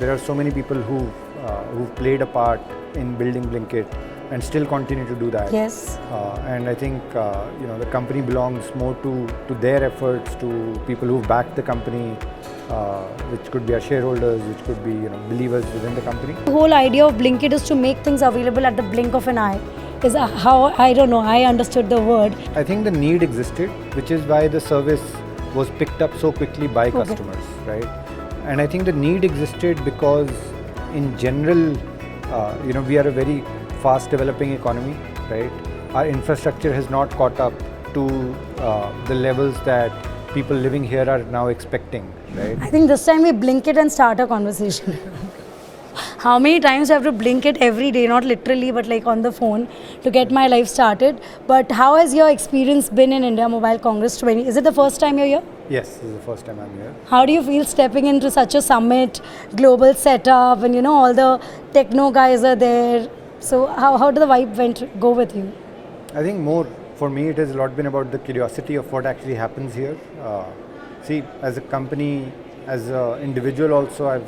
There are so many people who've played a part in building Blinkit and still continue to do that. Yes. And I think the company belongs more to their efforts, to people who've backed the company, which could be our shareholders, which could be believers within the company. The whole idea of Blinkit is to make things available at the blink of an eye. Is how I understood the word. I think the need existed, which is why the service was picked up so quickly by customers, right? And I think the need existed because in general, we are a very fast developing economy, right? Our infrastructure has not caught up to the levels that people living here are now expecting, right? I think this time we blink it and start a conversation. How many times do I have to blink it every day, not literally, but like on the phone to get my life started? But how has your experience been in India Mobile Congress 20? Is it the first time you're here? Yes, this is the first time I'm here. How do you feel stepping into such a summit, global setup, and all the techno guys are there? So how did the vibe go with you? I think more for me it has a lot been about the curiosity of what actually happens here. See, as a company, as an individual also, I've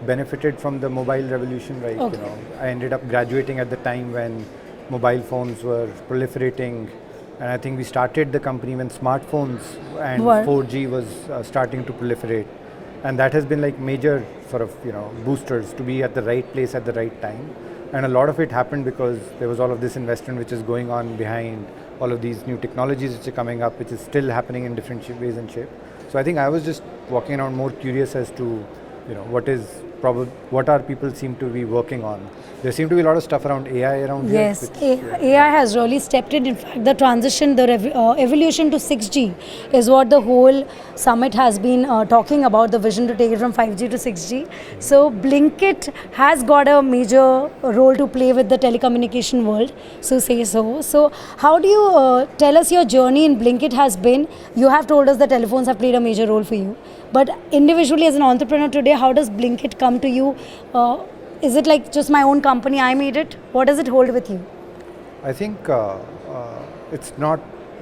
benefited from the mobile revolution, right? Okay. I ended up graduating at the time when mobile phones were proliferating, and I think we started the company when smartphones and 4G was starting to proliferate, and that has been like major sort of boosters to be at the right place at the right time. And a lot of it happened because there was all of this investment which is going on behind all of these new technologies which are coming up, which is still happening in different ways and shape. So I think I was just walking around more curious as to what are people seem to be working on. There seem to be a lot of stuff around AI around here. Yes, AI has really stepped in. In fact, the transition, the evolution to 6G is what the whole summit has been talking about, the vision to take it from 5G to 6G. So Blinkit has got a major role to play with the telecommunication world, So how do you tell us your journey in Blinkit has been? You have told us the telephones have played a major role for you. But individually as an entrepreneur today, how does Blinkit come to you? Is it like just my own company, I made it? What does it hold with you? I think it's not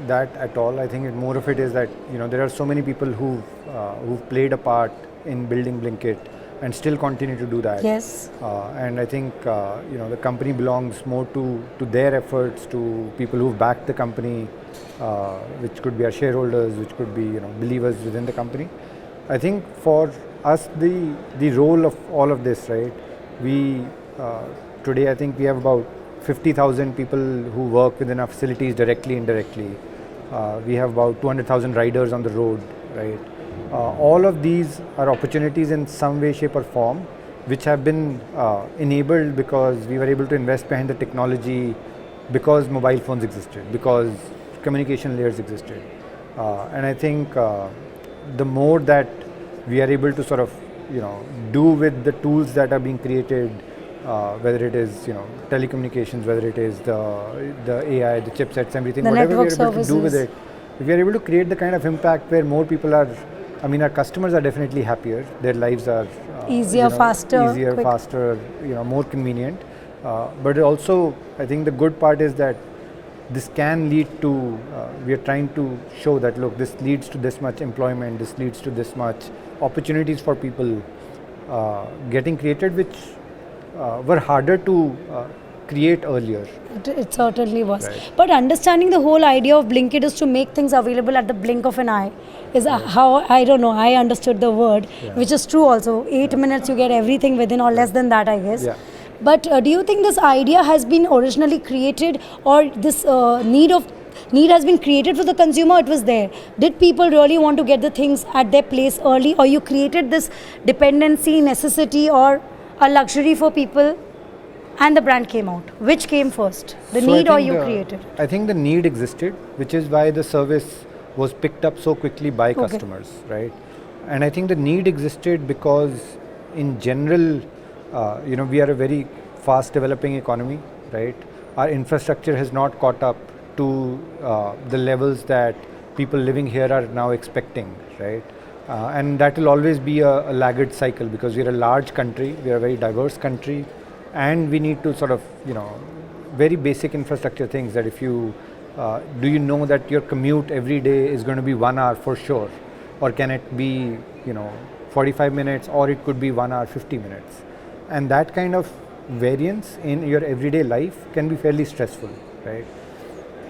that at all. I think more of it is that there are so many people who've played a part in building Blinkit and still continue to do that. Yes. And I think the company belongs more to their efforts, to people who've backed the company, which could be our shareholders, which could be believers within the company. I think for us the role of all of this, right? We today I think we have about 50,000 people who work within our facilities directly, indirectly. We have about 200,000 riders on the road, right? All of these are opportunities in some way, shape or form, which have been enabled because we were able to invest behind the technology, because mobile phones existed, because communication layers existed. And I think the more that we are able to sort of do with the tools that are being created, whether it is telecommunications, whether it is the AI, the chipsets, everything, whatever we are able to do with it, if we are able to create the kind of impact where more people are, our customers are definitely happier, their lives are easier, faster, more convenient. But also, I think the good part is that this can lead to, we are trying to show that, look, this leads to this much employment, this leads to this much opportunities for people getting created, which were harder to create earlier. It certainly was. Right. But understanding the whole idea of Blinkit is to make things available at the blink of an eye. Is how I understood the word, which is true also. 8 minutes you get everything within, or less than that, I guess. Yeah. But do you think this idea has been originally created, or this need has been created for the consumer? It was there. Did people really want to get the things at their place early, or you created this dependency, necessity, or a luxury for people, and the brand came out? Which came first, the need or you created? I think the need existed, which is why the service was picked up so quickly by customers, right? And I think the need existed because in general, we are a very fast developing economy, right? Our infrastructure has not caught up to the levels that people living here are now expecting, right? And that will always be a laggard cycle because we're a large country, we're a very diverse country, and we need to sort of, very basic infrastructure things that if you, do you know that your commute every day is going to be 1 hour for sure? Or can it be, 45 minutes, or it could be 1 hour, 50 minutes. And that kind of variance in your everyday life can be fairly stressful, right?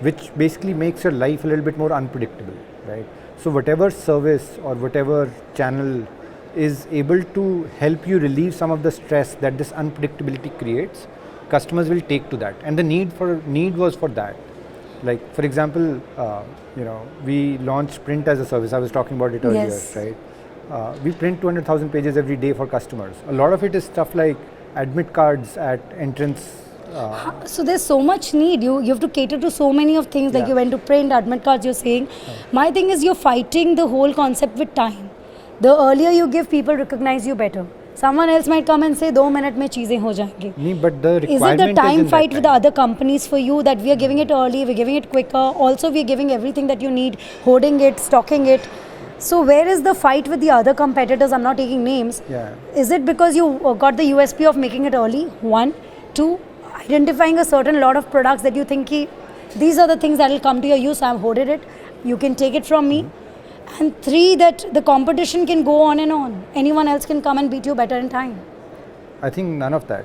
Which basically makes your life a little bit more unpredictable, right? So whatever service or whatever channel is able to help you relieve some of the stress that this unpredictability creates, customers will take to that. And the need was for that. Like, for example, we launched print as a service. I was talking about it earlier, Yes. right? We print 200,000 pages every day for customers. A lot of it is stuff like admit cards at entrance. So there's so much need. You have to cater to so many of things. Like Yeah. you went to print, admit cards, you're saying. My thing is you're fighting the whole concept with time. The earlier you give, people recognize you better. Someone else might come and say, 2 minutes mein cheezein ho jayengi. Nee, but the Is it requirement the time in that fight with the time. other companies for you that we are giving it early, we're giving it quicker, also we're giving everything that you need, hoarding it, stocking it. So where is the fight with the other competitors? I'm not taking names. Yeah. Is it because you got the USP of making it early? 1, 2, identifying a certain lot of products that you think these are the things that will come to your use, I've hoarded it, you can take it from me. And 3, that the competition can go on and on. Anyone else can come and beat you better in time. I think none of that,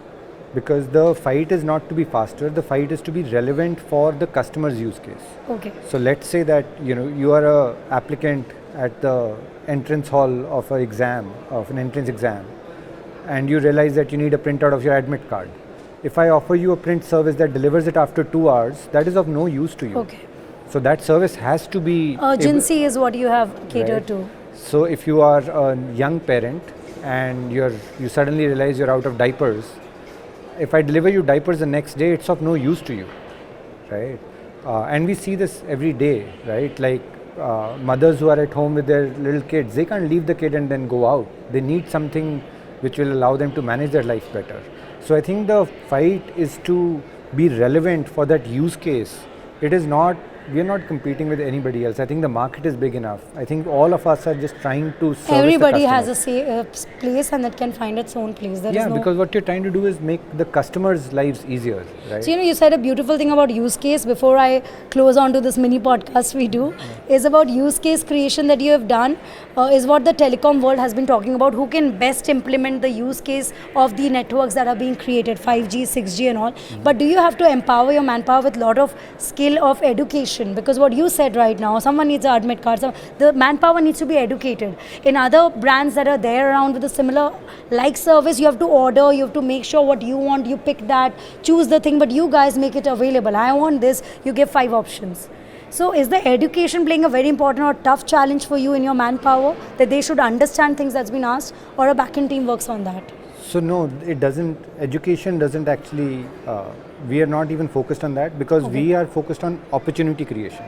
because the fight is not to be faster, the fight is to be relevant for the customer's use case. Okay. So let's say that you are a applicant at the entrance hall of an exam, of an entrance exam, and you realize that you need a printout of your admit card. If I offer you a print service that delivers it after 2 hours, that is of no use to you. Okay. So that service has to be Urgency is what you have catered Right. to. So if you are a young parent and you suddenly realize you're out of diapers, if I deliver you diapers the next day, it's of no use to you, right? And we see this every day, right? Like mothers who are at home with their little kids, they can't leave the kid and then go out. They need something which will allow them to manage their life better. So I think the fight is to be relevant for that use case. It is not, we are not competing with anybody else. I think the market is big enough. I think all of us are just trying to service Everybody the has customer. a place and that can find its own place. There is Yeah, no because what you're trying to do is make the customers' lives easier, right? So, you said a beautiful thing about use case before I close on to this mini podcast we do, is about use case creation that you have done, is what the telecom world has been talking about, who can best implement the use case of the networks that are being created, 5G, 6G and all. But do you have to empower your manpower with a lot of skill of education? Because what you said right now, someone needs an admit card, the manpower needs to be educated. In other brands that are there around with a similar like service, you have to order, you have to make sure what you want, you pick that, choose the thing, but you guys make it available. I want this, you give 5 options. So is the education playing a very important or tough challenge for you in your manpower, that they should understand things that's been asked, or a back-end team works on that? So no, it doesn't, education doesn't actually, we are not even focused on that, because we are focused on opportunity creation.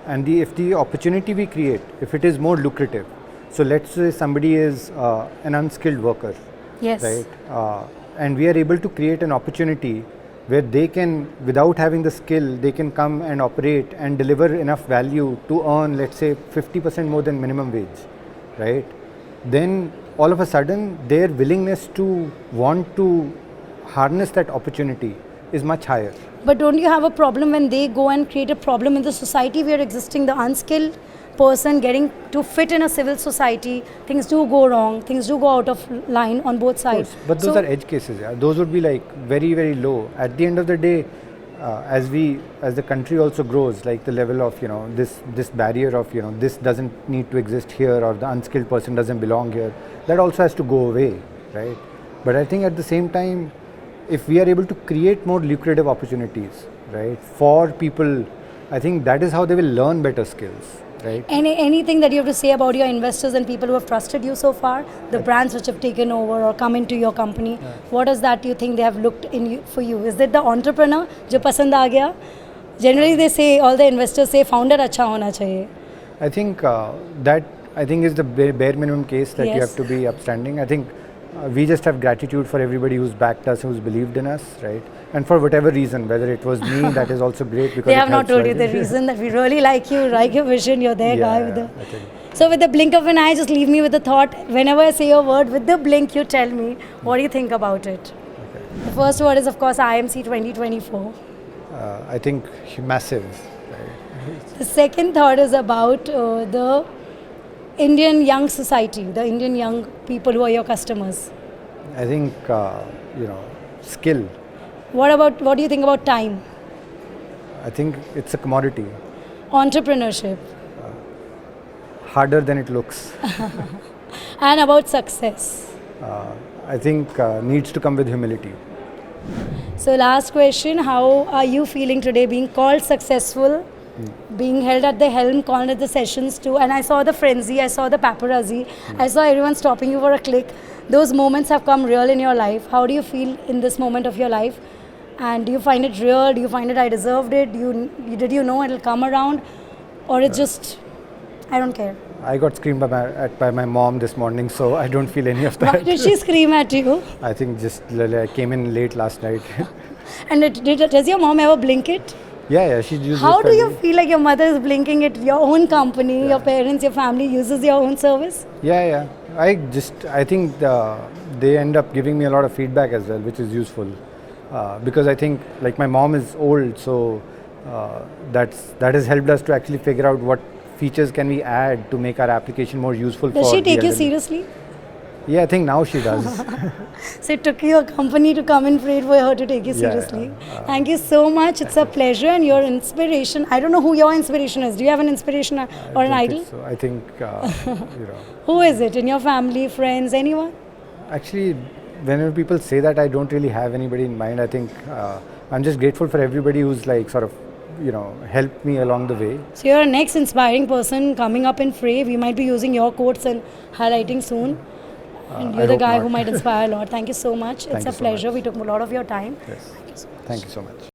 And if the opportunity we create, if it is more lucrative, so let's say somebody is an unskilled worker, Yes. right? And we are able to create an opportunity where they can, without having the skill, they can come and operate and deliver enough value to earn, let's say, 50% more than minimum wage, right? Then all of a sudden, their willingness to want to harness that opportunity is much higher. But don't you have a problem when they go and create a problem in the society where existing, the unskilled person getting to fit in a civil society, things do go wrong, things do go out of line on both sides. Of course, but those are edge cases. Yeah. Those would be like very, very low. At the end of the day, as the country also grows, like the level of this barrier of this doesn't need to exist here, or the unskilled person doesn't belong here, that also has to go away, right? But I think at the same time, if we are able to create more lucrative opportunities, right, for people, I think that is how they will learn better skills. Right. Anything that you have to say about your investors and people who have trusted you so far, the brands which have taken over or come into your company, what is that you think they have looked in you, for you? Is it the entrepreneur jo pasand aa gaya? Generally they say, all the investors say founder acha hona chahiye. I think that is the bare minimum case that you have to be upstanding. I think we just have gratitude for everybody who's backed us, who's believed in us, right? And for whatever reason, whether it was me, that is also great, because they have not told you the reason, that we really like you, like your vision, you're there, guy with the. So with the blink of an eye, just leave me with the thought. Whenever I say a word, with the blink, you tell me what do you think about it. Okay. The first word is, of course, IMC2024. I think massive. Right? The second thought is about the Indian young society, the Indian young people who are your customers? I think, skill. What do you think about time? I think it's a commodity, Entrepreneurship. harder than it looks. And about success. I think needs to come with humility. So last question, how are you feeling today being called successful, being held at the helm, called at the sessions too, and I saw the frenzy, I saw the paparazzi, I saw everyone stopping you for a click. Those moments have come real in your life. How do you feel in this moment of your life? And do you find it real? Do you find it I deserved it? Did you know it'll come around? Or it's just, I don't care. I got screamed at by my mom this morning, so I don't feel any of that. Why did she scream at you? I think just I came in late last night. And does your mom ever blink it? Yeah, she uses How it do you for- feel like your mother is blinking it? Your own company, your parents, your family uses your own service? Yeah. I think they end up giving me a lot of feedback as well, which is useful. Because I think, like, my mom is old, so that has helped us to actually figure out what features can we add to make our application more useful. Does for she take the you elderly. seriously? Yeah, I think now she does. So it took your company to come and prayed for her to take you seriously. Thank you so much. It's a pleasure and your inspiration. I don't know who your inspiration is. Do you have an inspiration or an I idol? think so. I think, Who is it? In your family, friends, anyone? actually, whenever people say that, I don't really have anybody in mind. I think I'm just grateful for everybody who's like sort of, helped me along the way. So you're a next inspiring person coming up in Fray. We might be using your quotes and highlighting soon. And you're I the hope guy not. who might inspire a lot. Thank you so much. It's Thank a you so pleasure. much. We took a lot of your time. Yes. Thank you so much.